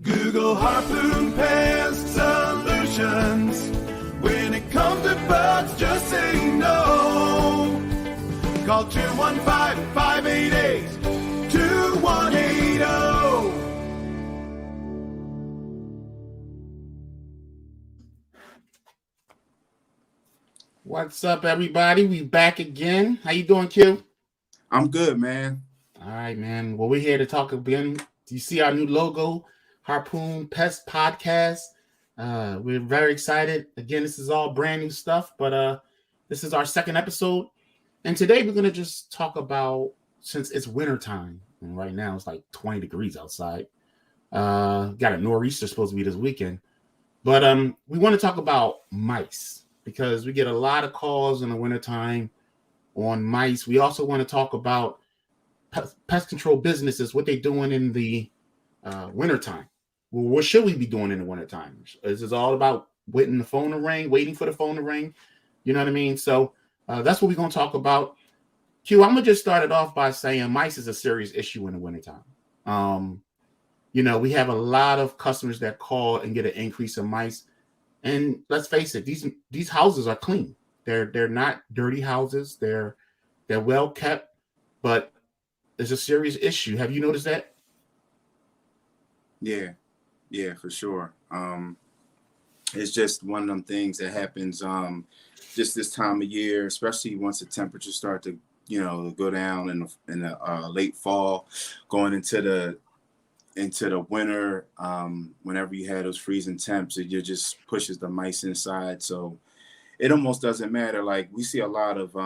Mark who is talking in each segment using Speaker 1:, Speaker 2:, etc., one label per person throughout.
Speaker 1: Google Harpoon Pest Solutions. When it comes to bugs, just say no. Call 215-588-2180.
Speaker 2: What's up, everybody? We back again. How you doing, Q?
Speaker 3: I'm good, man.
Speaker 2: All right, man. Well, we're here to talk again. Do you see our new logo, Harpoon Pest Podcast? We're very excited. Again, this is all brand new stuff, but this is our second episode. And today we're going to just talk about, since it's wintertime, and right now it's like 20 degrees outside. Got a nor'easter supposed to be this weekend. But we want to talk about mice, because we get a lot of calls in the wintertime on mice. We also want to talk about pest control businesses, what they're doing in the wintertime. Well, what should we be doing in the wintertime? This is all about waiting for the phone to ring. You know what I mean? So that's what we're going to talk about. Q, I'm going to just start it off by saying mice is a serious issue in the wintertime. We have a lot of customers that call and get an increase in mice. And let's face it, these houses are clean. They're not dirty houses. They're well kept, but it's a serious issue. Have you noticed that?
Speaker 3: Yeah, for sure. It's just one of them things that happens just this time of year, especially once the temperatures start to go down in the late fall, going into the winter. Whenever you have those freezing temps, it just pushes the mice inside. So it almost doesn't matter. Like, we see a lot of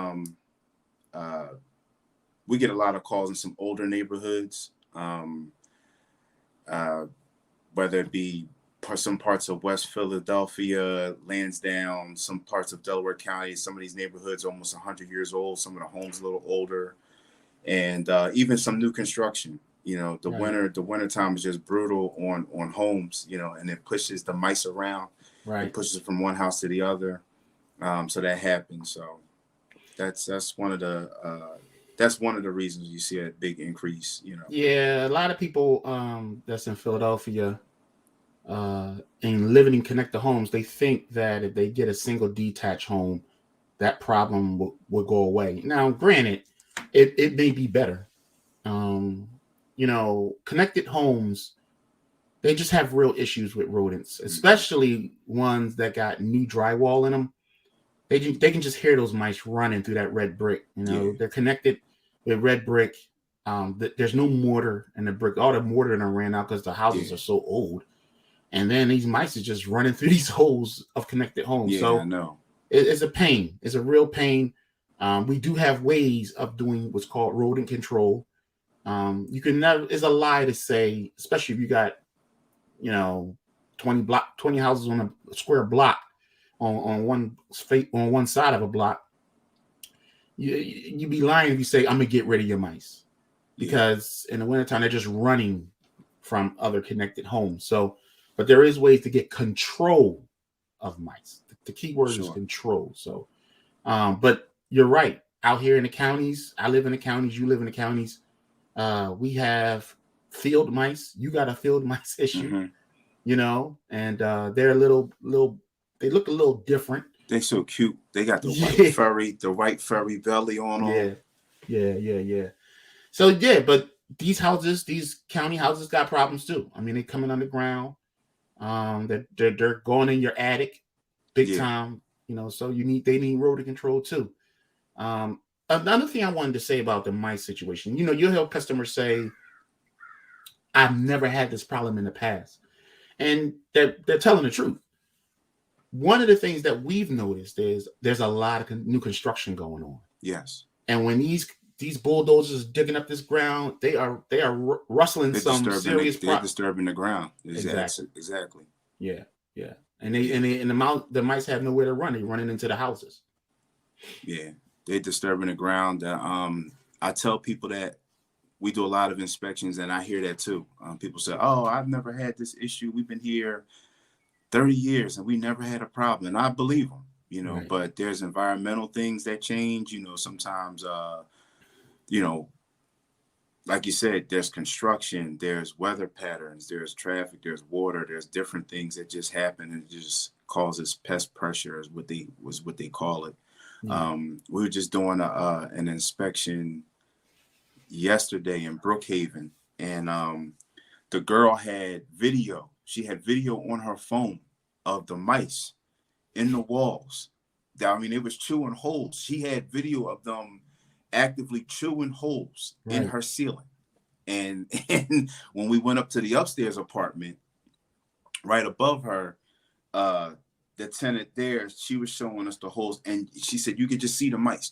Speaker 3: we get a lot of calls in some older neighborhoods, whether it be some parts of West Philadelphia, Lansdowne, some parts of Delaware County. Some of these neighborhoods are almost 100 years old. Some of the homes a little older, and even some new construction. The winter time is just brutal on homes, and it pushes the mice around.
Speaker 2: Right.
Speaker 3: It pushes it from one house to the other. So that happens. So that's one of the reasons you see a big increase.
Speaker 2: Yeah, a lot of people that's in Philadelphia and living in connected homes, they think that if they get a single detached home, that problem will go away. Now, granted, it may be better. Connected homes, they just have real issues with rodents, especially ones that got new drywall in them. They can just hear those mice running through that red brick. They're connected with red brick. There's no mortar in the brick. All the mortar done ran out because the houses are so old. And then these mice are just running through these holes of connected homes.
Speaker 3: Yeah,
Speaker 2: so
Speaker 3: I know.
Speaker 2: it's a pain. It's a real pain. We do have ways of doing what's called rodent control. You can never. It's a lie to say, especially if you got 20 houses on a square block on one side of a block. You'd be lying if you say, I'm gonna get rid of your mice, because in the wintertime they're just running from other connected homes. So, but there is ways to get control of mice. The key word is control. So, but you're right. Out here in the counties, I live in the counties, you live in the counties. We have field mice. You got a field mice issue, and they're a little. They look a little different.
Speaker 3: They're so cute. They got the white furry belly on them.
Speaker 2: Yeah. So but these county houses got problems too. I mean, they're coming underground. They're going in your attic, big time. So they need rodent control too. Another thing I wanted to say about the mice situation, you'll hear customers say, I've never had this problem in the past. And they're telling the truth. One of the things that we've noticed is there's a lot of new construction going on.
Speaker 3: Yes.
Speaker 2: And when these bulldozers digging up this ground, they are rustling some serious.
Speaker 3: They're disturbing the ground.
Speaker 2: Exactly. Yeah. And the mice have nowhere to run. They're running into the houses.
Speaker 3: Yeah. They're disturbing the ground. I tell people that we do a lot of inspections, and I hear that too. People say, "Oh, I've never had this issue. We've been here 30 years, and we never had a problem." And I believe them, right. But there's environmental things that change. Sometimes, like you said, there's construction, there's weather patterns, there's traffic, there's water, there's different things that just happen, and it just causes pest pressure is what they call it.
Speaker 2: Yeah.
Speaker 3: We were just doing an inspection yesterday in Brookhaven, and the girl had video. She had video on her phone of the mice in the walls. I mean, it was chewing holes. She had video of them actively chewing holes in her ceiling. And when we went up to the upstairs apartment, right above her, the tenant there, she was showing us the holes, and she said you could just see the mice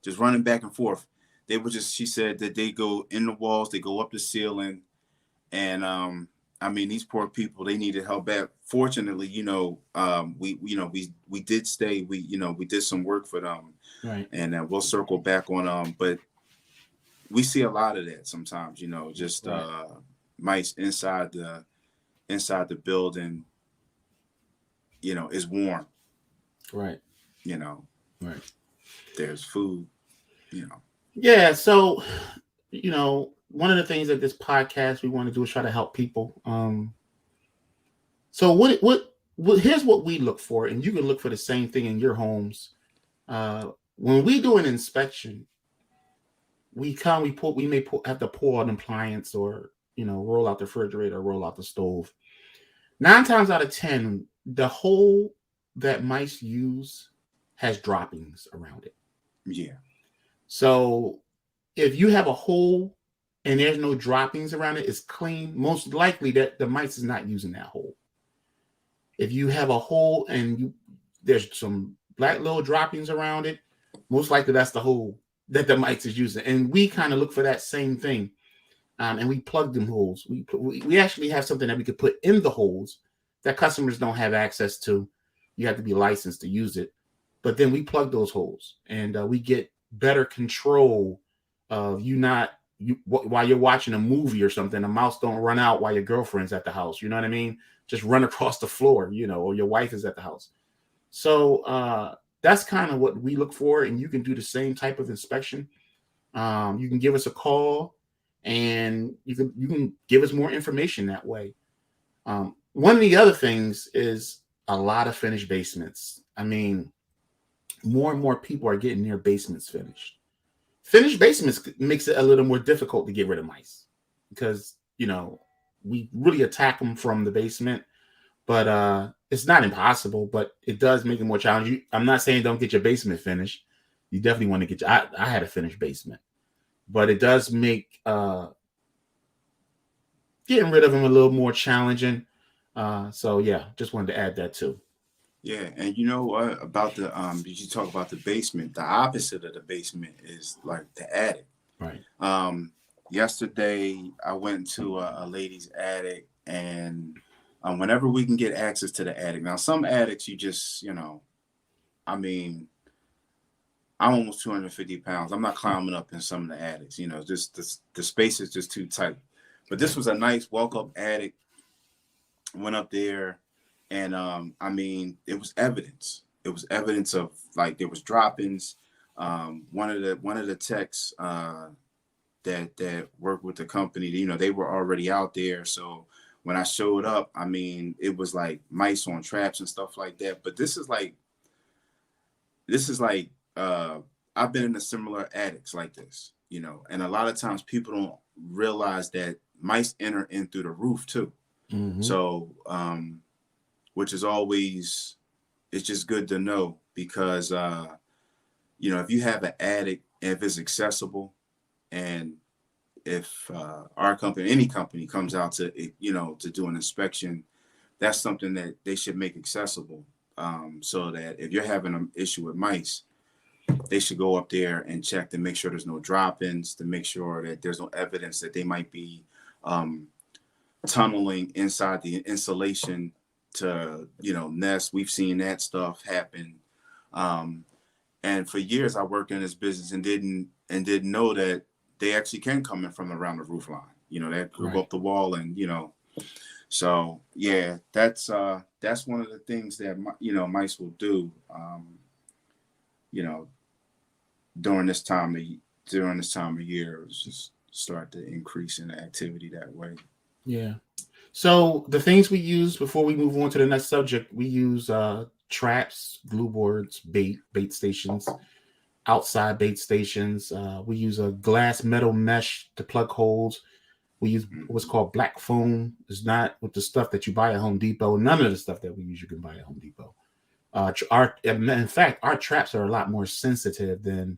Speaker 3: just running back and forth. They were just, she said that they go in the walls, they go up the ceiling, and I mean, these poor people, they needed help back. Fortunately, we did stay. We did some work for them,
Speaker 2: right?
Speaker 3: And we'll circle back on but we see a lot of that sometimes. Just mice inside the building. Is warm,
Speaker 2: right?
Speaker 3: Right. There's food,
Speaker 2: Yeah. So, one of the things that this podcast we want to do is try to help people. So what here's what we look for, and you can look for the same thing in your homes. When we do an inspection, we may have to pour an appliance, or roll out the refrigerator, roll out the stove. 9 times out of 10, the hole that mice use has droppings around it.
Speaker 3: Yeah.
Speaker 2: So if you have a hole and there's no droppings around it, it's clean, most likely that the mice is not using that hole. If you have a hole and there's some black little droppings around it, most likely that's the hole that the mice is using. And we kind of look for that same thing. And we plug them holes. We actually have something that we could put in the holes that customers don't have access to. You have to be licensed to use it. But then we plug those holes, and we get better control of while you're watching a movie or something, a mouse don't run out while your girlfriend's at the house. You know what I mean? Just run across the floor, or your wife is at the house. So that's kind of what we look for, and you can do the same type of inspection. You can give us a call, and you can give us more information that way. One of the other things is a lot of finished basements. I mean, more and more people are getting their basements finished. Finished basements makes it a little more difficult to get rid of mice because, we really attack them from the basement, but it's not impossible, but it does make it more challenging. I'm not saying don't get your basement finished. You definitely want to get I had a finished basement, but it does make getting rid of them a little more challenging. So yeah, just wanted to add that too.
Speaker 3: Yeah, and you know what about the did you talk about the basement? The opposite of the basement is like the attic.
Speaker 2: Right.
Speaker 3: Yesterday I went to a lady's attic, and whenever we can get access to the attic. Now some attics you just, I mean, I'm almost 250 pounds. I'm not climbing up in some of the attics, just the space is just too tight. But this was a nice walk-up attic. Went up there, and I mean, it was evidence. It was evidence of, like, there was droppings. One of the techs that worked with the company, they were already out there. So when I showed up, I mean, it was like mice on traps and stuff like that. But this is like I've been in a similar attics like this, and a lot of times people don't realize that mice enter in through the roof too. Mm-hmm. So, which is always, it's just good to know because, if you have an attic, if it's accessible, and if our company, any company comes out to, to do an inspection, that's something that they should make accessible. So that if you're having an issue with mice, they should go up there and check to make sure there's no drop-ins, to make sure that there's no evidence that they might be tunneling inside the insulation to, nest. We've seen that stuff happen. And for years I worked in this business and didn't know that they actually can come in from around the roof line. They go up the wall and, so yeah, that's one of the things that, mice will do, during this time of year. It's just, start to increase in the activity that way.
Speaker 2: Yeah. So the things we use before we move on to the next subject, we use traps, glue boards, bait stations, outside bait stations. We use a glass metal mesh to plug holes. We use what's called black foam. It's not with the stuff that you buy at Home Depot. None of the stuff that we use you can buy at Home Depot. In fact, our traps are a lot more sensitive than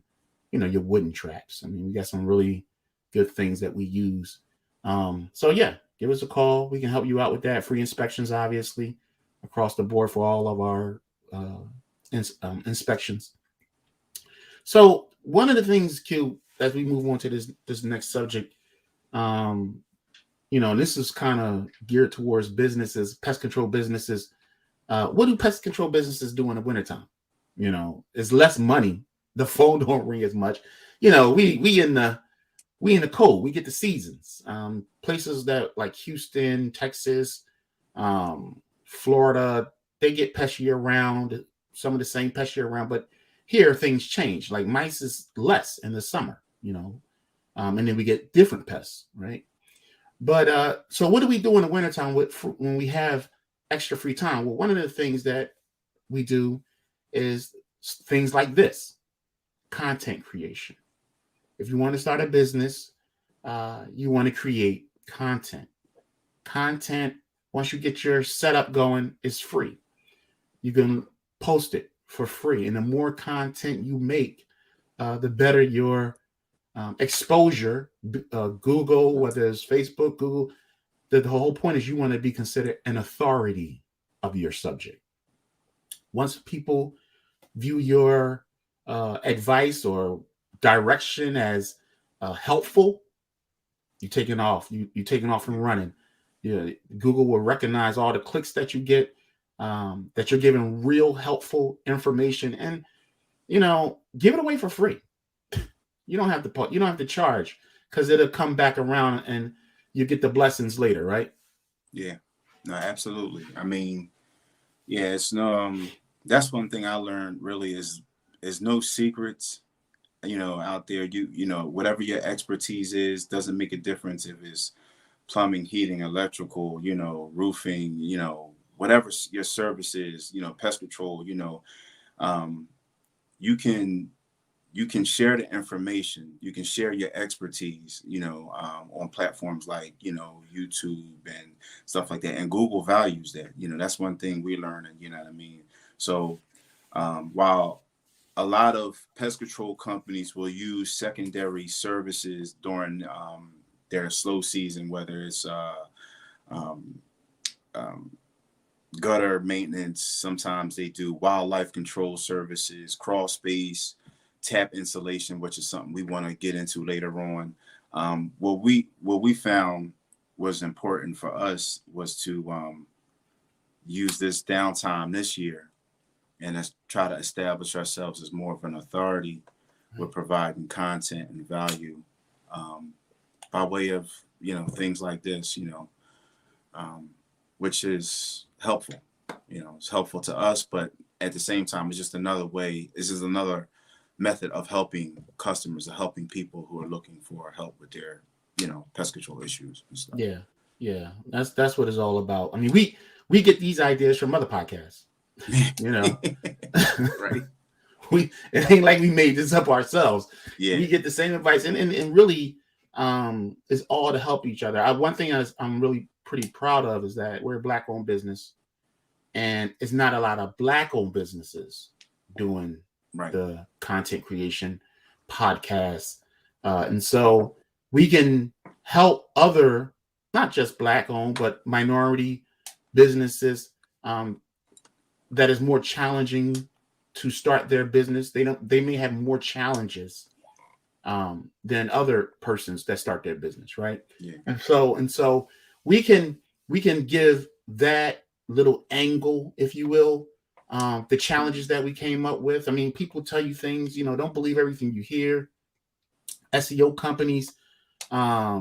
Speaker 2: your wooden traps. I mean, we got some really good things that we use. So yeah, give us a call. We can help you out with that. Free inspections, obviously, across the board for all of our inspections. So one of the things, Q, as we move on to this next subject, this is kind of geared towards businesses, pest control businesses. What do pest control businesses do in the wintertime? It's less money. The phone don't ring as much. We in the cold. We get the seasons. Places that like Houston, Texas, Florida, they get pests year round. Some of the same pests year round, but here things change. Like mice is less in the summer, and then we get different pests, right? But so what do we do in the wintertime when we have extra free time? Well, one of the things that we do is things like this: content creation. If you want to start a business, you want to create content. Content, once you get your setup going, is free. You can post it for free. And the more content you make, the better your exposure. Google, whether it's Facebook, Google, the whole point is you want to be considered an authority of your subject. Once people view your advice or direction as helpful, you're taking off. You're taking off and running. Google will recognize all the clicks that you get, that you're giving real helpful information, and give it away for free. You don't have to charge, because it'll come back around and you get the blessings later, right?
Speaker 3: Yeah, no, absolutely. I mean, yeah, it's no. That's one thing I learned really is no secrets. Out there, whatever your expertise is doesn't make a difference if it's plumbing, heating, electrical, roofing, whatever your service is, pest control, you can share the information, you can share your expertise, on platforms like, YouTube and stuff like that. And Google values that, that's one thing we learned, you know what I mean? So while a lot of pest control companies will use secondary services during their slow season, whether it's gutter maintenance, sometimes they do wildlife control services, crawl space, tap insulation, which is something we want to get into later on. What we found was important for us was to use this downtime this year and try to establish ourselves as more of an authority with providing content and value by way of things like this, which is helpful. It's helpful to us, but at the same time, it's just another way. This is another method of helping customers, of helping people who are looking for help with their pest control issues and stuff.
Speaker 2: Yeah, that's what it's all about. I mean, we get these ideas from other podcasts.
Speaker 3: Right.
Speaker 2: It ain't like we made this up ourselves.
Speaker 3: Yeah,
Speaker 2: we get the same advice, and really it's all to help each other. One thing I'm really pretty proud of is that we're a Black-owned business, and it's not a lot of Black-owned businesses doing the content creation podcasts, and so we can help other, not just Black-owned, but minority businesses that is more challenging to start their business. They may have more challenges than other persons that start their business, right?
Speaker 3: Yeah.
Speaker 2: And so we can give that little angle, if you will, the challenges that we came up with. I mean, people tell you things, don't believe everything you hear. SEO companies, a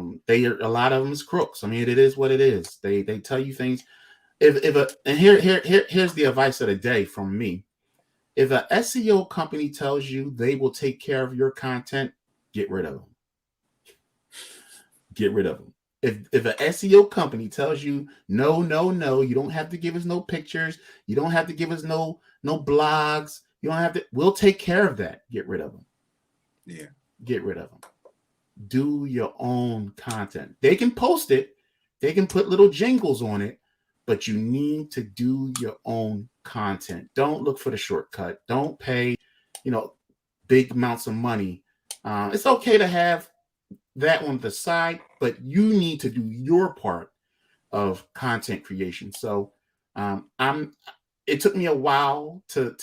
Speaker 2: lot of them is crooks. I mean, it is what it is. They tell you things. And here's the advice of the day from me. If an SEO company tells you they will take care of your content, get rid of them. get rid of them. If an SEO company tells you no, you don't have to give us no pictures, you don't have to give us no blogs, you don't have to. We'll take care of that. Get rid of them.
Speaker 3: Yeah,
Speaker 2: get rid of them. Do your own content. They can post it, they can put little jingles on it, but you need to do your own content. Don't look for the shortcut. Don't pay, big amounts of money. It's okay to have that on the side, but you need to do your part of content creation. So it took me a while to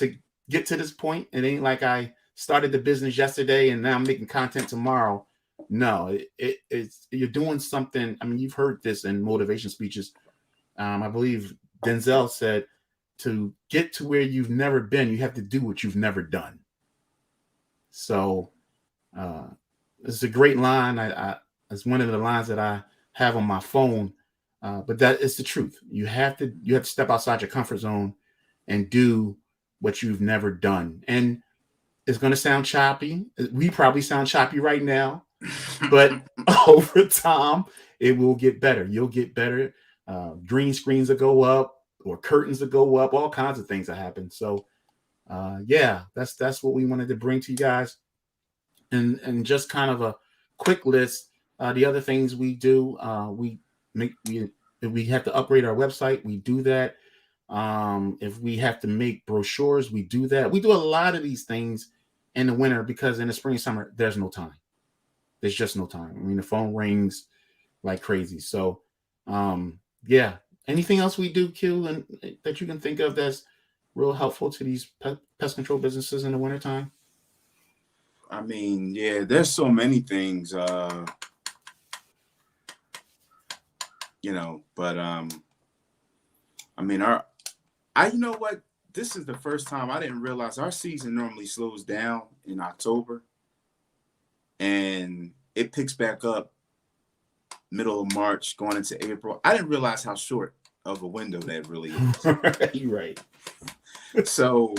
Speaker 2: get to this point. It ain't like I started the business yesterday and now I'm making content tomorrow. No, it's you're doing something. I mean, you've heard this in motivation speeches. I believe Denzel said, to get to where you've never been, you have to do what you've never done. So it's a great line. It's one of the lines that I have on my phone, but that is the truth. You have to step outside your comfort zone and do what you've never done. And it's going to sound choppy. We probably sound choppy right now, but over time, it will get better. You'll get better. Green screens will go up, or curtains will go up. All kinds of things that happen. So, that's what we wanted to bring to you guys. And just kind of a quick list. The other things we do, if we have to upgrade our website, we do that. If we have to make brochures, we do that. We do a lot of these things in the winter because in the spring and summer, there's no time. There's just no time. I mean, the phone rings like crazy. So, anything else we do, Q, and that you can think of that's real helpful to these pest control businesses in the wintertime?
Speaker 3: I mean, there's so many things, but I mean, you know what? This is the first time I didn't realize our season normally slows down in October and it picks back up middle of March going into April. I didn't realize how short of a window that really is.
Speaker 2: You're right.
Speaker 3: So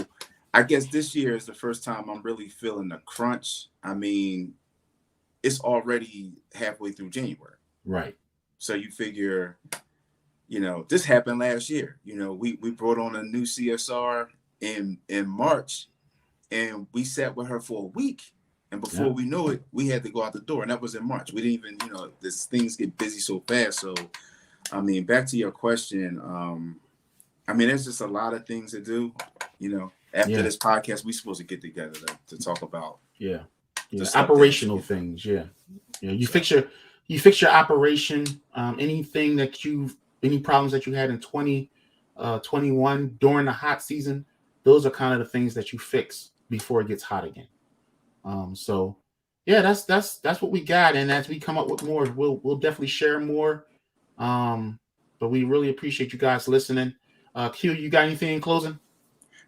Speaker 3: I guess this year is the first time I'm really feeling the crunch. I mean, it's already halfway through January.
Speaker 2: Right.
Speaker 3: So you figure, this happened last year. We brought on a new CSR in March and we sat with her for a week. And before we knew it, we had to go out the door. And that was in March. We didn't even, this things get busy so fast. So, I mean, back to your question. There's just a lot of things to do, After this podcast, we're supposed to get together to talk about
Speaker 2: operational things. You fix your operation. Any problems that you had in 2021 during the hot season, those are kind of the things that you fix before it gets hot again. That's what we got. And as we come up with more, we'll definitely share more. But we really appreciate you guys listening. Q, you got anything in closing?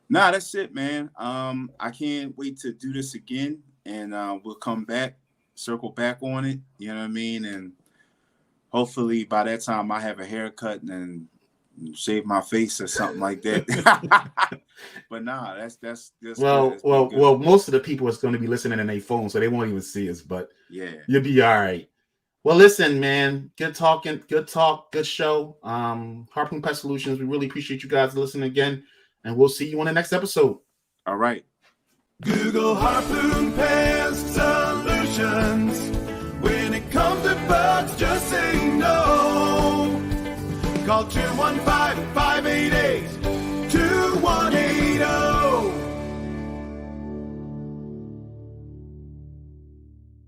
Speaker 3: Nah, that's it, man. I can't wait to do this again, and we'll come back, circle back on it. You know what I mean? And hopefully by that time I have a haircut and shave my face or something like that. But nah, that's
Speaker 2: well. Most of the people is going to be listening on their phone, so they won't even see us. But you'll be all right. Well, listen, man. Good talk, good show. Harpoon Pest Solutions. We really appreciate you guys listening again. And we'll see you on the next episode.
Speaker 3: All right.
Speaker 1: Google Harpoon Pest Solutions. When it comes to bugs, just say no. Call 215-588